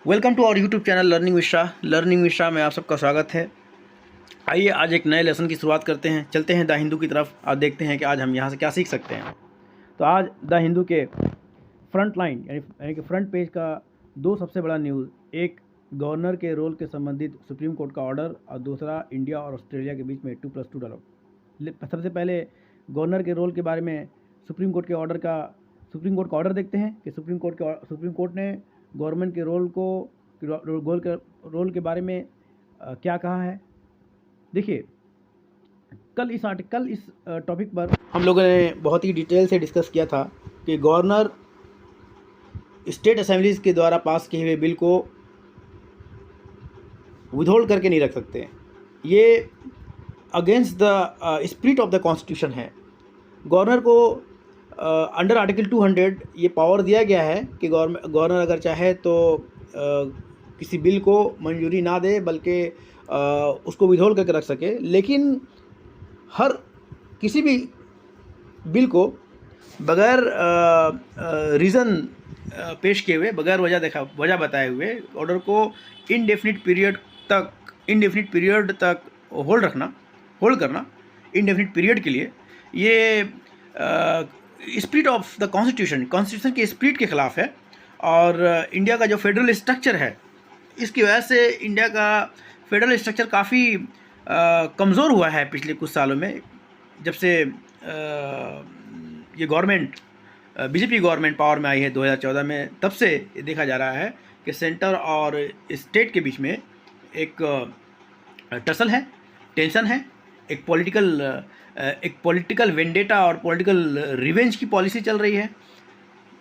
Welcome to our YouTube channel learning Mishra में आप सबका स्वागत है। आइए आज एक नए लेसन की शुरुआत करते हैं। चलते हैं द हिंदू की तरफ और देखते हैं कि आज हम यहाँ से क्या सीख सकते हैं। तो आज द हिंदू के फ्रंट लाइन यानी कि फ्रंट पेज का दो सबसे बड़ा न्यूज़, एक गवर्नर के रोल के संबंधित सुप्रीम कोर्ट का ऑर्डर और दूसरा इंडिया और ऑस्ट्रेलिया के बीच में 2+2 डायलॉग। सबसे पहले गवर्नर के रोल के बारे में सुप्रीम कोर्ट का ऑर्डर देखते हैं कि सुप्रीम कोर्ट ने गवर्नमेंट के रोल के बारे में क्या कहा है। देखिए, कल इस टॉपिक पर हम लोगों ने बहुत ही डिटेल से डिस्कस किया था कि गवर्नर स्टेट असेंबलीज के द्वारा पास किए हुए बिल को विथहोल्ड करके नहीं रख सकते। ये against the spirit of the constitution है। गवर्नर को अंडर आर्टिकल 200 ये पावर दिया गया है कि गवर्नर अगर चाहे तो किसी बिल को मंजूरी ना दे बल्कि उसको विथहोल्ड करके रख सके, लेकिन हर किसी भी बिल को बगैर रीज़न पेश किए हुए, बगैर वजह बताए हुए ऑर्डर को इनडेफिनिट पीरियड तक होल्ड करना इनडेफिनिट पीरियड के लिए, ये स्पिरिट ऑफ द कॉन्स्टिट्यूशन के स्पिरिट के ख़िलाफ़ है। और इंडिया का जो फेडरल स्ट्रक्चर है, इसकी वजह से इंडिया का फेडरल स्ट्रक्चर काफ़ी कमज़ोर हुआ है पिछले कुछ सालों में। जब से ये गवर्नमेंट बीजेपी गवर्नमेंट पावर में आई है 2014 में, तब से देखा जा रहा है कि सेंटर और स्टेट के बीच में एक टसल है, टेंशन है, एक पॉलिटिकल वेंडेटा और पॉलिटिकल रिवेंज की पॉलिसी चल रही है।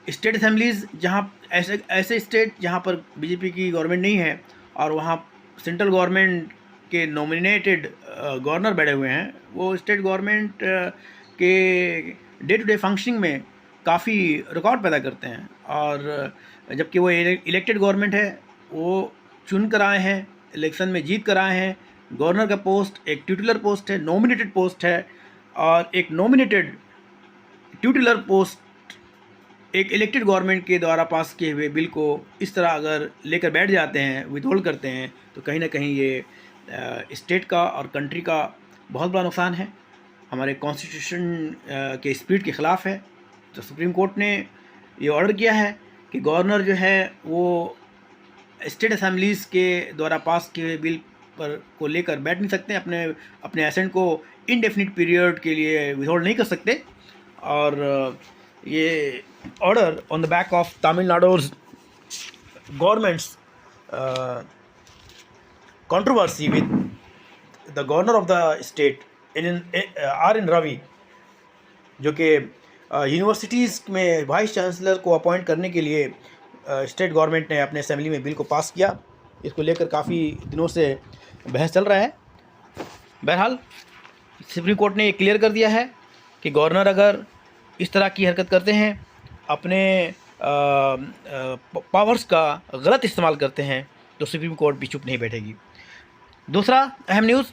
स्टेट असेंबलीज़ जहाँ ऐसे स्टेट जहाँ पर बीजेपी की गवर्नमेंट नहीं है और वहाँ सेंट्रल गवर्नमेंट के नॉमिनेटेड गवर्नर बैठे हुए हैं, वो स्टेट गवर्नमेंट के डे टू डे फंक्शनिंग में काफ़ी रिकॉर्ड पैदा करते हैं। और जबकि वो इलेक्टेड गवर्नमेंट है, वो चुन कर आए हैं, इलेक्शन में जीत कर आए हैं। गवर्नर का पोस्ट एक ट्यूटलर पोस्ट है, नॉमिनेटेड पोस्ट है, और एक नॉमिनेटेड ट्यूटलर पोस्ट एक इलेक्टेड गवर्नमेंट के द्वारा पास किए हुए बिल को इस तरह अगर लेकर बैठ जाते हैं, विथहोल्ड करते हैं, तो कहीं ना कहीं ये स्टेट का और कंट्री का बहुत बड़ा नुकसान है, हमारे कॉन्स्टिट्यूशन के स्पिरिट के ख़िलाफ़ है। तो सुप्रीम कोर्ट ने ये ऑर्डर किया है कि गवर्नर जो है वो स्टेट असेंबलीज़ के द्वारा पास किए हुए बिल को लेकर बैठ नहीं सकते, अपने एसेंट को इनडेफिनिट पीरियड के लिए विथहोल्ड नहीं कर सकते। और ये order on the back of Tamil Nadu's governments controversy with the governor of the state R N Ravi, जो कि यूनिवर्सिटीज़ में वाइस चांसलर को अपॉइंट करने के लिए स्टेट गवर्नमेंट ने अपने असेंबली में बिल को पास किया। इसको लेकर काफ़ी दिनों से बहस चल रहा है। बहरहाल सुप्रीम कोर्ट ने ये क्लियर कर दिया है कि गवर्नर अगर इस तरह की हरकत करते हैं, अपने पावर्स का गलत इस्तेमाल करते हैं, तो सुप्रीम कोर्ट भी चुप नहीं बैठेगी। दूसरा अहम न्यूज़,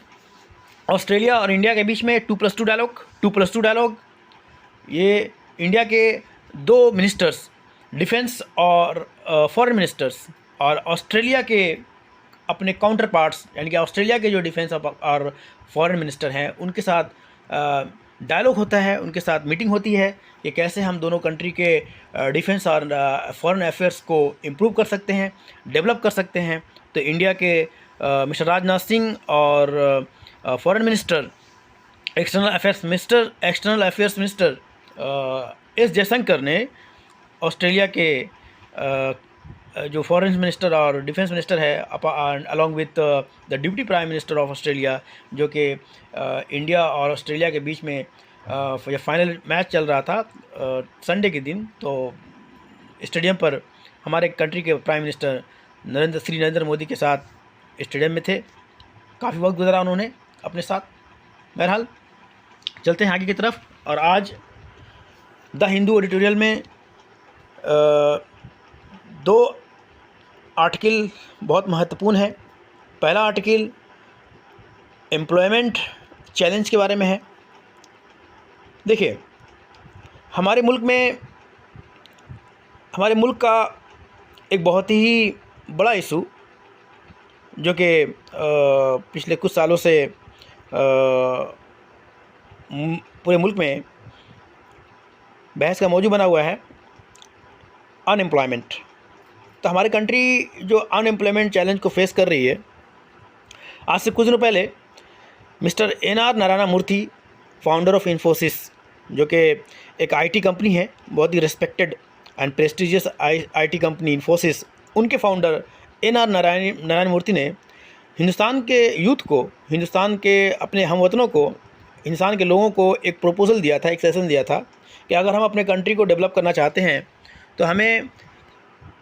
ऑस्ट्रेलिया और इंडिया के बीच में 2+2 डायलॉग। ये इंडिया के दो मिनिस्टर्स, डिफेंस और फॉरेन मिनिस्टर्स, और ऑस्ट्रेलिया के अपने काउंटर पार्ट्स यानी कि ऑस्ट्रेलिया के जो डिफेंस और फॉरेन मिनिस्टर हैं, उनके साथ डायलॉग होता है, उनके साथ मीटिंग होती है कि कैसे हम दोनों कंट्री के डिफेंस और फॉरेन अफेयर्स को इम्प्रूव कर सकते हैं, डेवलप कर सकते हैं। तो इंडिया के मिस्टर राजनाथ सिंह और foreign minister, external affairs minister S Jaishankar ने ऑस्ट्रेलिया के जो फॉरेन मिनिस्टर और डिफेंस मिनिस्टर है, along with the deputy prime minister of Australia, जो कि इंडिया और ऑस्ट्रेलिया के बीच में फाइनल मैच चल रहा था संडे के दिन, तो स्टेडियम पर हमारे कंट्री के प्राइम मिनिस्टर नरेंद्र मोदी के साथ स्टेडियम में थे। काफ़ी वक्त गुजारा उन्होंने अपने साथ। बहरहाल चलते हैं आगे की तरफ। और आज द हिंदू एडिटोरियल में दो आर्टिकल बहुत महत्वपूर्ण है। पहला आर्टिकल एम्प्लॉयमेंट चैलेंज के बारे में है। देखिए, हमारे मुल्क का एक बहुत ही बड़ा इशू जो कि पिछले कुछ सालों से पूरे मुल्क में बहस का मौजू बना हुआ है, अनएम्प्लॉयमेंट। तो हमारी कंट्री जो अनएम्प्लॉयमेंट चैलेंज को फेस कर रही है, आज से कुछ दिनों पहले mister N R. Narayana Murthy, founder of Infosys, जो कि एक आईटी कंपनी है, बहुत ही respected and prestigious IT company Infosys, उनके फाउंडर एन.आर. नारायण मूर्ति ने हिंदुस्तान के यूथ को, हिंदुस्तान के अपने हमवतनों को, हिंदुस्तान के लोगों को एक प्रपोजल दिया था, एक सेशन दिया था कि अगर हम अपने कंट्री को डेवलप करना चाहते हैं तो हमें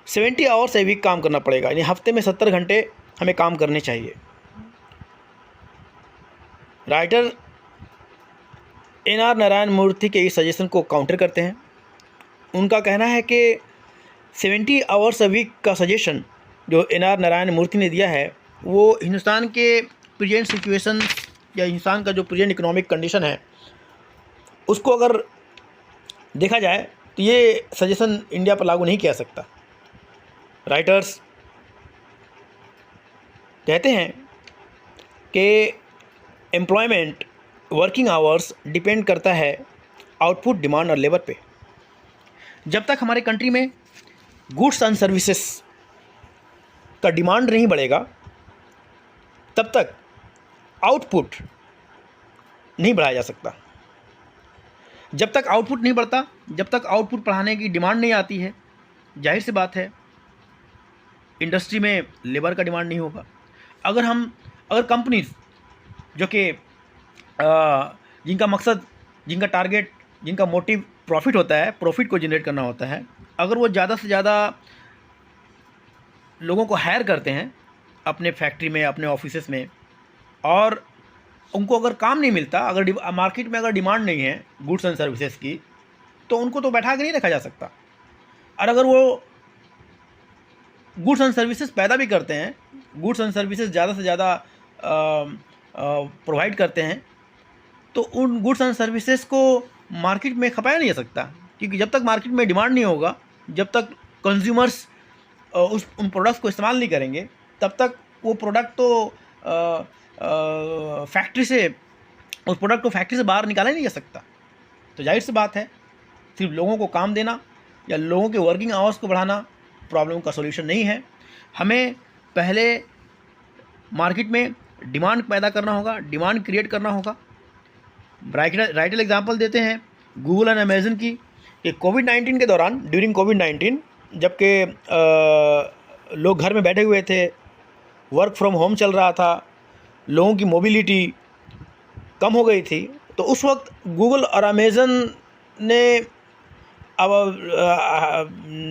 70 आवर्स ए वीक काम करना पड़ेगा, यानी हफ्ते में 70 घंटे हमें काम करने चाहिए। Writer NR. नारायण मूर्ति के इस सजेशन को काउंटर करते हैं। उनका कहना है कि 70 आवर्स अ वीक का सजेशन जो एन.आर. नारायण मूर्ति ने दिया है, वो हिंदुस्तान के प्रेजेंट सिचुएशन या हिंदुस्तान का जो प्रेजेंट इकोनॉमिक कंडीशन है, उसको अगर देखा जाए तो ये सजेशन इंडिया पर लागू नहीं किया सकता। राइटर्स कहते हैं कि एम्प्लॉयमेंट, वर्किंग आवर्स डिपेंड करता है आउटपुट, डिमांड और लेबर पे। जब तक हमारे कंट्री में गुड्स एंड सर्विसेज का डिमांड नहीं बढ़ेगा, तब तक आउटपुट नहीं बढ़ाया जा सकता। जब तक आउटपुट नहीं बढ़ता, जब तक आउटपुट बढ़ाने की डिमांड नहीं आती है, जाहिर सी बात है इंडस्ट्री में लेबर का डिमांड नहीं होगा। अगर कंपनीज जो कि जिनका मकसद, जिनका टारगेट, जिनका मोटिव प्रॉफिट होता है, प्रॉफिट को जनरेट करना होता है, अगर वो ज़्यादा से ज़्यादा लोगों को हायर करते हैं अपने फैक्ट्री में, अपने ऑफिसेस में, और उनको अगर काम नहीं मिलता, अगर मार्केट में अगर डिमांड नहीं है गुड्स एंड सर्विसेज की, तो उनको तो बैठा के नहीं रखा जा सकता। और अगर वो गुड्स एंड सर्विसेज पैदा भी करते हैं, गुड्स एंड सर्विसेज ज़्यादा से ज़्यादा प्रोवाइड करते हैं, तो उन गुड्स एंड सर्विसेज को मार्केट में खपाया नहीं जा सकता, क्योंकि जब तक मार्केट में डिमांड नहीं होगा, जब तक कंज्यूमर्स उन प्रोडक्ट्स को इस्तेमाल नहीं करेंगे, तब तक वो प्रोडक्ट तो फैक्ट्री से, उस प्रोडक्ट को फैक्ट्री से बाहर निकाला नहीं जा सकता। तो जाहिर सी बात है, सिर्फ लोगों को काम देना या लोगों के वर्किंग आवर्स को बढ़ाना प्रॉब्लम का सॉल्यूशन नहीं है। हमें पहले मार्केट में डिमांड पैदा करना होगा, डिमांड क्रिएट करना होगा। राइटर एग्जांपल देते हैं गूगल एंड अमेज़न की, कि कोविड-19 के दौरान, ड्यूरिंग कोविड-19, जबकि लोग घर में बैठे हुए थे, वर्क फ्रॉम होम चल रहा था, लोगों की मोबिलिटी कम हो गई थी, तो उस वक्त गूगल और अमेज़न ने, अब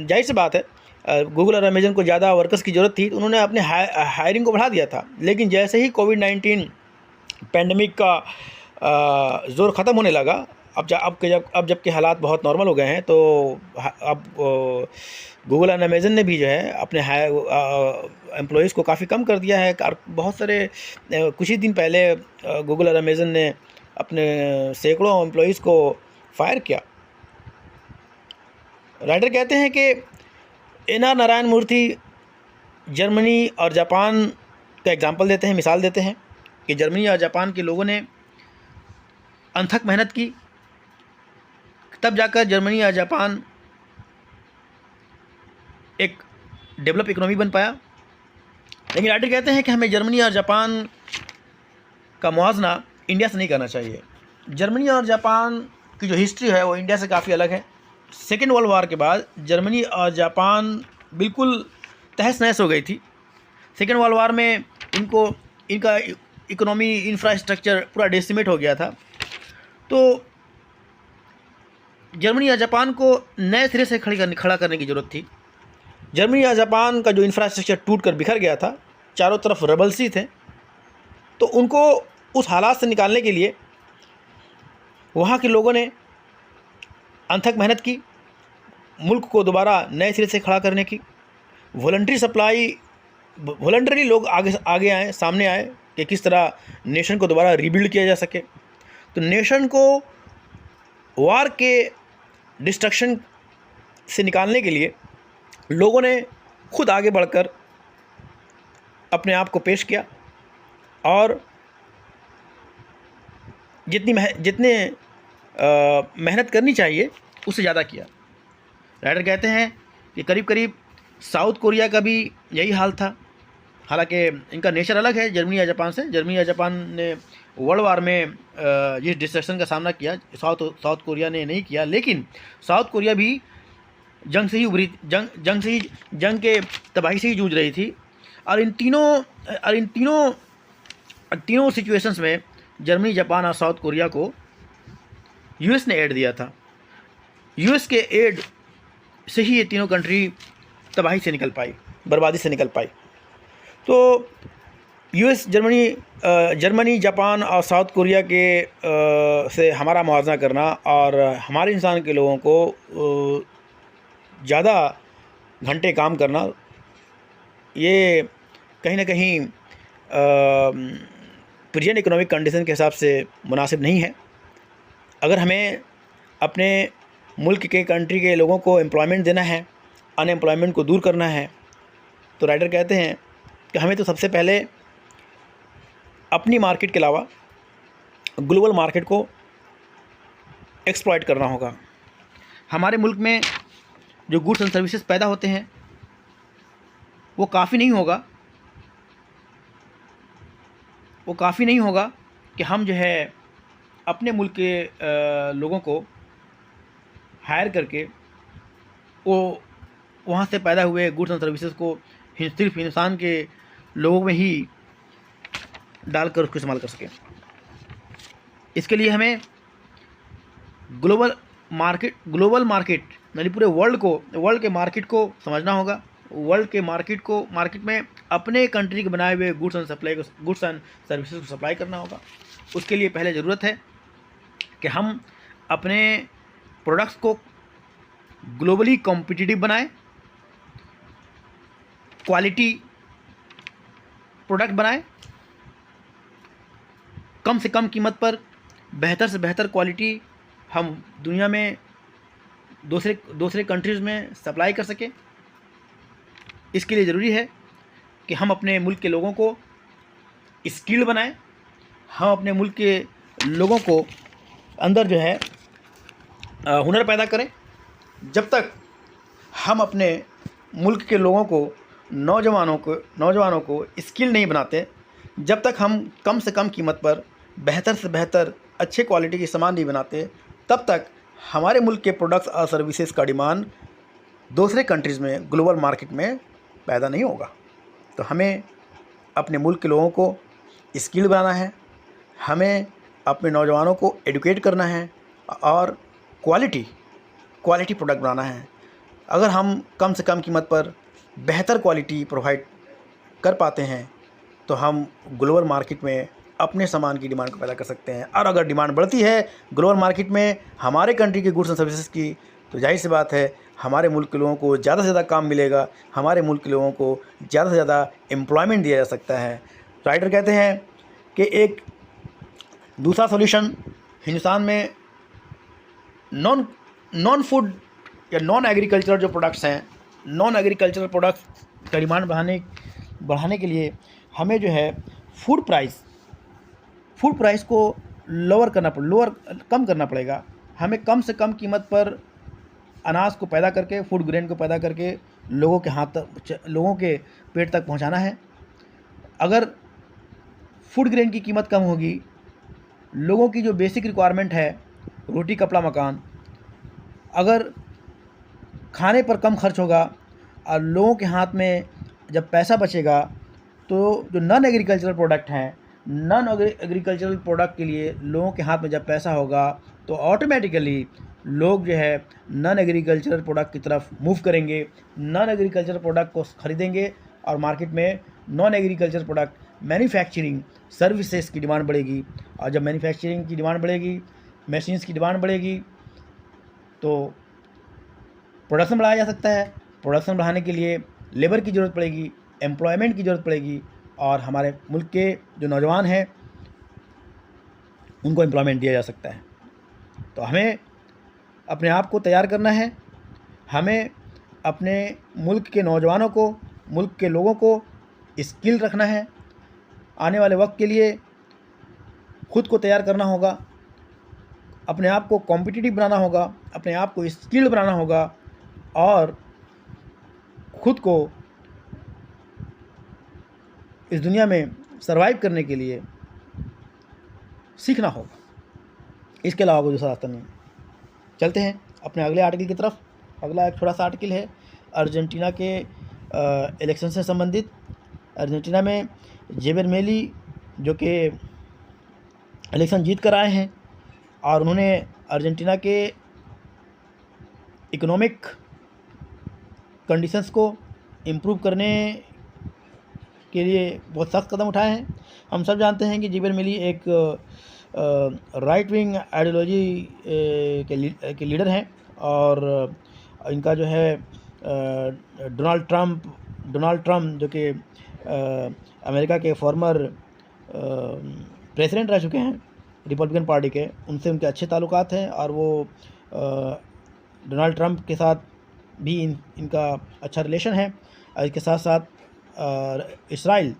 जाहिर सी बात है गूगल और अमेज़न को ज़्यादा वर्कर्स की ज़रूरत थी, तो उन्होंने अपने हायरिंग को बढ़ा दिया था। लेकिन जैसे ही कोविड-19 पैंडमिक का ज़ोर ख़त्म होने लगा, अब जबकि हालात बहुत नॉर्मल हो गए हैं, तो अब गूगल एंड अमेज़न ने भी जो है अपने एम्प्लॉइज़ को काफ़ी कम कर दिया है। और बहुत सारे कुछ ही दिन पहले गूगल और अमेज़न ने अपने सैकड़ों एम्प्लॉइज़ को फायर किया। राइटर कहते हैं कि एन.आर. नारायण मूर्ति जर्मनी और जापान का एग्जांपल देते हैं, मिसाल देते हैं कि जर्मनी और जापान के लोगों ने अथक मेहनत की, तब जाकर जर्मनी या जापान एक डेवलप इकोनॉमी बन पाया। लेकिन राइटर कहते हैं कि हमें जर्मनी और जापान का मुआवजा इंडिया से नहीं करना चाहिए। जर्मनी और जापान की जो हिस्ट्री है वो इंडिया से काफ़ी अलग है। सेकेंड वर्ल्ड वार के बाद जर्मनी और जापान बिल्कुल तहस नहस हो गई थी। सेकेंड वर्ल्ड वार में इनका इकोनॉमी, इंफ्रास्ट्रक्चर पूरा डेसिमेट हो गया था। तो जर्मनी या जापान को नए सिरे से खड़ा करने की ज़रूरत थी। जर्मनी या जापान का जो इंफ्रास्ट्रक्चर टूट कर बिखर गया था, चारों तरफ रबल्सी थे, तो उनको उस हालात से निकालने के लिए वहाँ के लोगों ने अथक मेहनत की, मुल्क को दोबारा नए सिरे से खड़ा करने की। वॉलंटरी लोग आगे आए, सामने आए कि किस तरह नेशन को दोबारा रीबिल्ड किया जा सके। तो नेशन को वार के डिस्ट्रक्शन से निकालने के लिए लोगों ने खुद आगे बढ़कर अपने आप को पेश किया और जितने मेहनत करनी चाहिए उससे ज़्यादा किया। राइटर कहते हैं कि करीब करीब साउथ कोरिया का भी यही हाल था। हालांकि इनका नेचर अलग है जर्मनी या जापान से। जर्मनी या जापान ने वर्ल्ड वार में जिस डिस्ट्रक्शन का सामना किया, साउथ कोरिया ने नहीं किया, लेकिन साउथ कोरिया भी जंग से ही उभरी, जंग के तबाही से ही जूझ रही थी। और इन तीनों सिचुएशंस में जर्मनी, जापान और साउथ कोरिया को यूएस ने एड दिया था। यूएस के एड से ही ये तीनों कंट्री तबाही से निकल पाई, बर्बादी से निकल पाई। तो यूएस, जर्मनी, जापान और साउथ कोरिया के से हमारा मुआवजा करना और हमारे इंसान के लोगों को ज़्यादा घंटे काम करना, ये कहीं ना कहीं प्रेजेंट इकोनॉमिक कंडीशन के हिसाब से मुनासिब नहीं है। अगर हमें अपने मुल्क के, कंट्री के लोगों को एम्प्लॉयमेंट देना है, अनएम्प्लॉयमेंट को दूर करना है, तो राइटर कहते हैं कि हमें तो सबसे पहले अपनी मार्केट के अलावा ग्लोबल मार्केट को एक्सप्लॉइट करना होगा। हमारे मुल्क में जो गुड्स एंड सर्विसेज पैदा होते हैं वो काफ़ी नहीं होगा कि हम जो है अपने मुल्क के लोगों को हायर करके वो वहाँ से पैदा हुए गुड्स एंड सर्विसेज को सिर्फ इंसान के लोगों में ही डालकर उसको इस्तेमाल कर सकें। इसके लिए हमें ग्लोबल मार्केट यानी पूरे वर्ल्ड के मार्केट को समझना होगा। वर्ल्ड के मार्केट में अपने कंट्री के बनाए हुए गुड्स एंड सर्विसेज को सप्लाई करना होगा। उसके लिए पहले ज़रूरत है कि हम अपने प्रोडक्ट्स को ग्लोबली कॉम्पिटिटिव बनाएं, क्वालिटी प्रोडक्ट बनाएं, कम से कम कीमत पर बेहतर से बेहतर क्वालिटी हम दुनिया में दूसरे कंट्रीज़ में सप्लाई कर सकें। इसके लिए ज़रूरी है कि हम अपने मुल्क के लोगों को स्किल्ड बनाएं, हम अपने मुल्क के लोगों को अंदर जो है हुनर पैदा करें। जब तक हम अपने मुल्क के लोगों को, नौजवानों को स्किल नहीं बनाते, जब तक हम कम से कम कीमत पर बेहतर से बेहतर अच्छे क्वालिटी के सामान नहीं बनाते, तब तक हमारे मुल्क के प्रोडक्ट्स और सर्विसेज का डिमांड दूसरे कंट्रीज़ में, ग्लोबल मार्केट में पैदा नहीं होगा। तो हमें अपने मुल्क के लोगों को स्किल बनाना है, हमें अपने नौजवानों को एडुकेट करना है और क्वालिटी प्रोडक्ट बनाना है। अगर हम कम से कम कीमत पर बेहतर क्वालिटी प्रोवाइड कर पाते हैं तो हम ग्लोबल मार्केट में अपने सामान की डिमांड को पैदा कर सकते हैं। और अगर डिमांड बढ़ती है ग्लोबल मार्केट में हमारे कंट्री के गुड्स एंड सर्विसेज की, तो जाहिर सी बात है हमारे मुल्क के लोगों को ज़्यादा से ज़्यादा काम मिलेगा, हमारे मुल्क के लोगों को ज़्यादा से ज़्यादा एम्प्लॉयमेंट दिया जा सकता है। राइटर कहते हैं कि एक दूसरा सॉल्यूशन हिंदुस्तान में नॉन फूड या नॉन एग्रीकल्चरल जो प्रोडक्ट्स हैं, नॉन एग्रीकल्चरल प्रोडक्ट्स का डिमांड बढ़ाने के लिए हमें जो है फूड प्राइस को कम करना पड़ेगा। हमें कम से कम कीमत पर अनाज को पैदा करके, फूड ग्रेन को पैदा करके लोगों के पेट तक पहुंचाना है। अगर फूड ग्रेन की कीमत कम होगी, लोगों की जो बेसिक रिक्वायरमेंट है, रोटी कपड़ा मकान, अगर खाने पर कम खर्च होगा और लोगों के हाथ में जब पैसा बचेगा, तो जो नॉन एग्रीकल्चरल प्रोडक्ट हैं, नॉन एग्रीकल्चरल प्रोडक्ट के लिए लोगों के हाथ में जब पैसा होगा तो ऑटोमेटिकली लोग जो है नॉन एग्रीकल्चरल प्रोडक्ट की तरफ मूव करेंगे, नॉन एग्रीकल्चरल प्रोडक्ट को खरीदेंगे और मार्केट में non agricultural product, manufacturing services की डिमांड बढ़ेगी। और जब मैन्युफैक्चरिंग की डिमांड बढ़ेगी, मशीन्स की डिमांड बढ़ेगी, तो प्रोडक्शन बढ़ाया जा सकता है। प्रोडक्शन बढ़ाने के लिए लेबर की ज़रूरत पड़ेगी, एम्प्लॉयमेंट की ज़रूरत पड़ेगी और हमारे मुल्क के जो नौजवान हैं उनको एम्प्लॉयमेंट दिया जा सकता है। तो हमें अपने आप को तैयार करना है, हमें अपने मुल्क के नौजवानों को, मुल्क के लोगों को स्किल रखना है, आने वाले वक्त के लिए खुद को तैयार करना होगा, अपने आप को कॉम्पिटिटिव बनाना होगा, अपने आप को स्किल्ड बनाना होगा और खुद को इस दुनिया में सरवाइव करने के लिए सीखना होगा। इसके अलावा कोई दूसरा रास्ता नहीं। चलते हैं अपने अगले आर्टिकल की तरफ। अगला एक छोटा सा आर्टिकल है अर्जेंटीना के इलेक्शन से संबंधित। अर्जेंटीना में जेवियर मिली जो कि इलेक्शन जीत कर आए हैं और उन्होंने अर्जेंटीना के इकोनॉमिक कंडीशंस को इम्प्रूव करने के लिए बहुत सख्त कदम उठाए हैं। हम सब जानते हैं कि जेवियर मिली एक राइट विंग आइडियोलॉजी के लीडर हैं और इनका जो है डोनाल्ड ट्रम्प जो कि अमेरिका के फॉर्मर प्रेसिडेंट रह चुके हैं रिपब्लिकन पार्टी के, उनसे उनके अच्छे ताल्लुकात हैं और वो डोनाल्ड ट्रम्प के साथ भी इनका अच्छा रिलेशन है। और इसके साथ साथ इसराइल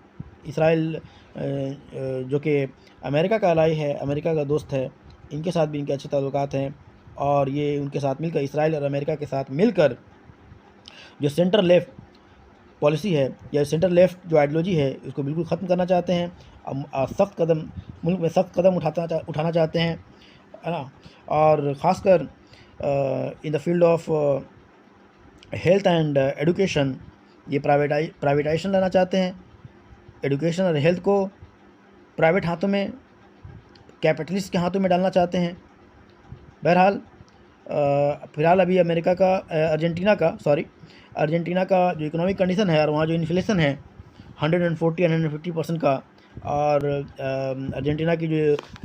जो कि अमेरिका का अलाई है, अमेरिका का दोस्त है, इनके साथ भी इनके अच्छे ताल्लुकात हैं और ये उनके साथ मिलकर इसराइल और अमेरिका के साथ मिलकर जो सेंटर लेफ्ट पॉलिसी है या सेंटर लेफ्ट जो आइडियोलॉजी है उसको बिल्कुल ख़त्म करना चाहते हैं। मुल्क में सख्त कदम उठाना चाहते हैं, है ना। और ख़ासकर in the field of health and education ये प्राइवेटाइजेशन लाना चाहते हैं। एजुकेशन और हेल्थ को प्राइवेट हाथों में, कैपिटलिस्ट के हाथों में डालना चाहते हैं। बहरहाल फ़िलहाल अभी अर्जेंटीना का जो इकोनॉमिक कंडीशन है और वहाँ जो इन्फ्लेशन है 140-150% का, और अर्जेंटीना की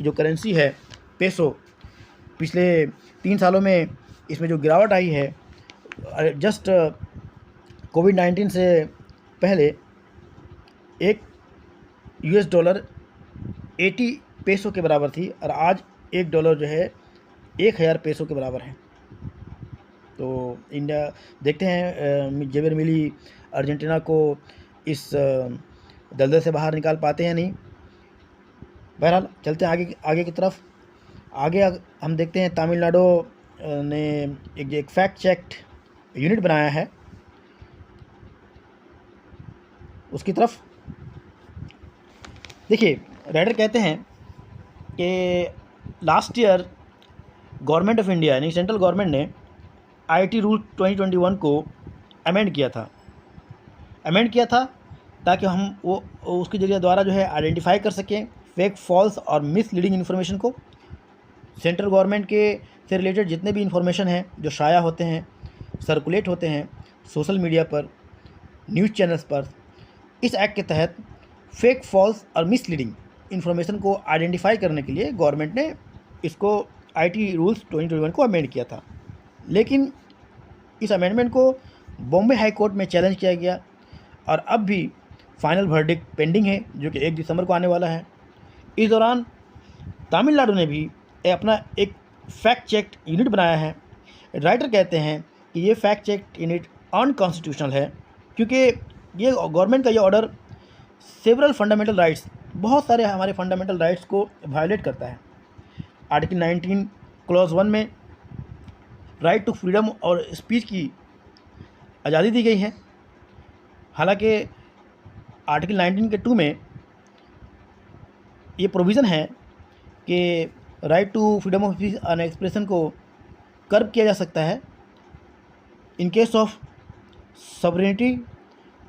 जो करेंसी है पेसो, पिछले 3 सालों में इसमें जो गिरावट आई है, जस्ट कोविड-19 से पहले एक $80 पेसो के बराबर थी और आज $1 जो है 1000 पेसो के बराबर है। तो इंडिया देखते हैं जेवियर मिली अर्जेंटीना को इस दलदल से बाहर निकाल पाते हैं नहीं। बहरहाल चलते हैं आगे की तरफ। आगे हम देखते हैं तमिलनाडु ने एक फैक्ट चेक्ड यूनिट बनाया है, उसकी तरफ देखिए। राइटर कहते हैं कि last year government of India यानी सेंट्रल गवर्नमेंट ने आईटी रूल 2021 को अमेंड किया था ताकि हम वो उसके जरिए द्वारा जो है आइडेंटिफाई कर सकें फेक, फॉल्स और मिसलीडिंग इन्फॉर्मेशन को। सेंट्रल गवर्नमेंट के से रिलेटेड जितने भी इन्फॉर्मेशन हैं जो शाया होते हैं, सर्कुलेट होते हैं सोशल मीडिया पर, न्यूज़ चैनल्स पर, इस एक्ट के तहत फेक, फॉल्स और मिसलीडिंग इन्फॉर्मेशन को आइडेंटिफाई करने के लिए गवर्नमेंट ने इसको आईटी रूल्स 2021 को अमेंड किया था। लेकिन इस अमेंडमेंट को बॉम्बे हाई कोर्ट में चैलेंज किया गया और अब भी फाइनल वर्डिक्ट पेंडिंग है जो कि 1 दिसंबर को आने वाला है। इस दौरान तमिलनाडु ने भी अपना एक फैक्ट चेक यूनिट बनाया है। राइटर कहते हैं कि ये फैक्ट चेक यूनिट अनकॉन्स्टिट्यूशनल है क्योंकि ये गवर्नमेंट का ये ऑर्डर सेवरल फंडामेंटल राइट्स, बहुत सारे हमारे फंडामेंटल राइट्स को वायलेट करता है। आर्टिकल 19 क्लॉज 1 में राइट टू फ्रीडम और स्पीच की आज़ादी दी गई है। हालांकि आर्टिकल 19 के 2 में ये प्रोविज़न है कि right to freedom of speech and expression को कर्ब किया जा सकता है in case of sovereignty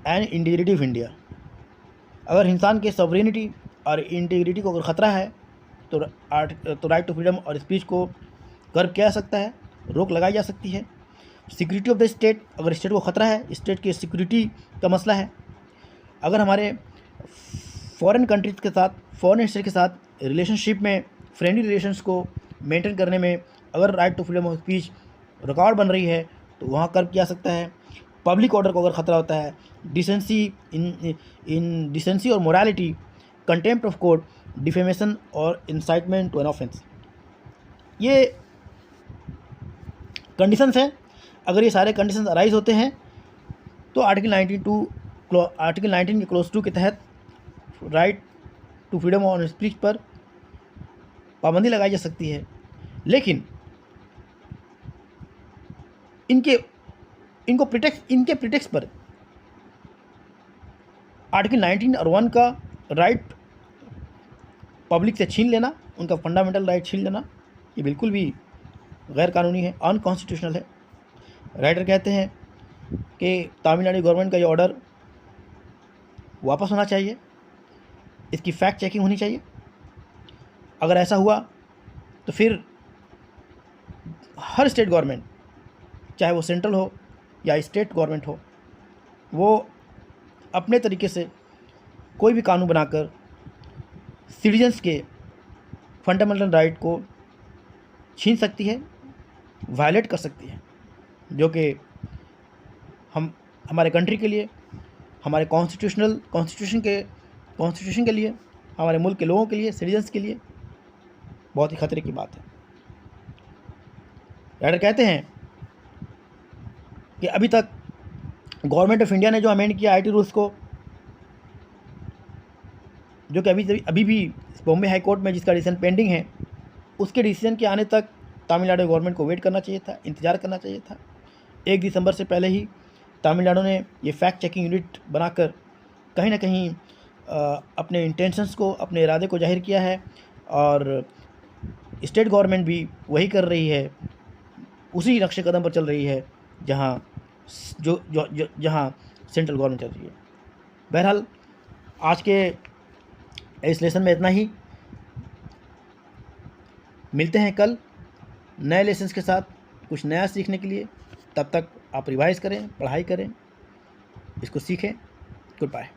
and integrity of India. अगर इंसान के सॉवरेनिटी और इंटीग्रिटी को अगर ख़तरा है तो राइट टू फ्रीडम और स्पीच को कर्ब किया जा सकता है, रोक लगाई जा सकती है। सिक्योरिटी ऑफ द स्टेट, अगर स्टेट को ख़तरा है, स्टेट की सिक्योरिटी का मसला है, अगर हमारे फॉरेन कंट्रीज़ के साथ, फॉरेन स्टेट के साथ रिलेशनशिप में, फ्रेंडली रिलेशंस को मेंटेन करने में अगर right to freedom of speech रुकावट बन रही है तो वहाँ कर्ब किया सकता है। पब्लिक ऑर्डर को अगर ख़तरा होता है, डिसेंसी और morality, contempt of court, defamation और इंसाइटमेंट टू एन ऑफेंस, ये कंडीशंस हैं। अगर ये सारे कंडीशंस अराइज होते हैं तो आर्टिकल 92 आर्टिकल 19 के क्लोज 2 के तहत right to freedom of speech पर पाबंदी लगाई जा सकती है, लेकिन इनके प्रिटेक्स्ट पर आर्टिकल 19 और 1 का राइट पब्लिक से छीन लेना, उनका फंडामेंटल राइट छीन लेना, ये बिल्कुल भी गैर कानूनी है, अनकॉन्स्टिट्यूशनल है। राइटर कहते हैं कि तमिलनाडु गवर्नमेंट का ये ऑर्डर वापस होना चाहिए, इसकी फैक्ट चेकिंग होनी चाहिए। अगर ऐसा हुआ तो फिर हर स्टेट गवर्नमेंट, चाहे वो सेंट्रल हो या स्टेट गवर्नमेंट हो, वो अपने तरीके से कोई भी कानून बनाकर सिटीजन्स के फंडामेंटल राइट को छीन सकती है, वायलेट कर सकती है, जो कि हमारे कंट्री के लिए, हमारे कॉन्स्टिट्यूशन के लिए, हमारे मुल्क के लोगों के लिए, सिटीजन्स के लिए बहुत ही खतरे की बात है। राइटर कहते हैं कि अभी तक गवर्नमेंट ऑफ इंडिया ने जो अमेंड किया आईटी रूल्स को, जो कि अभी भी बॉम्बे हाई कोर्ट में जिसका डिसीजन पेंडिंग है, उसके डिसीजन के आने तक तमिलनाडु गवर्नमेंट को वेट करना चाहिए था, इंतज़ार करना चाहिए था। 1 दिसंबर से पहले ही तमिलनाडु ने ये फैक्ट चेकिंग यूनिट बनाकर कहीं ना कहीं अपने इंटेंशंस को, अपने इरादे को जाहिर किया है, और स्टेट गवर्नमेंट भी वही कर रही है, उसी नक्शे कदम पर चल रही है जहाँ सेंट्रल गवर्नमेंट चल रही है। बहरहाल आज के इस लेसन में इतना ही। मिलते हैं कल नए लेसन्स के साथ कुछ नया सीखने के लिए। तब तक आप रिवाइज करें, पढ़ाई करें, इसको सीखें। Good bye.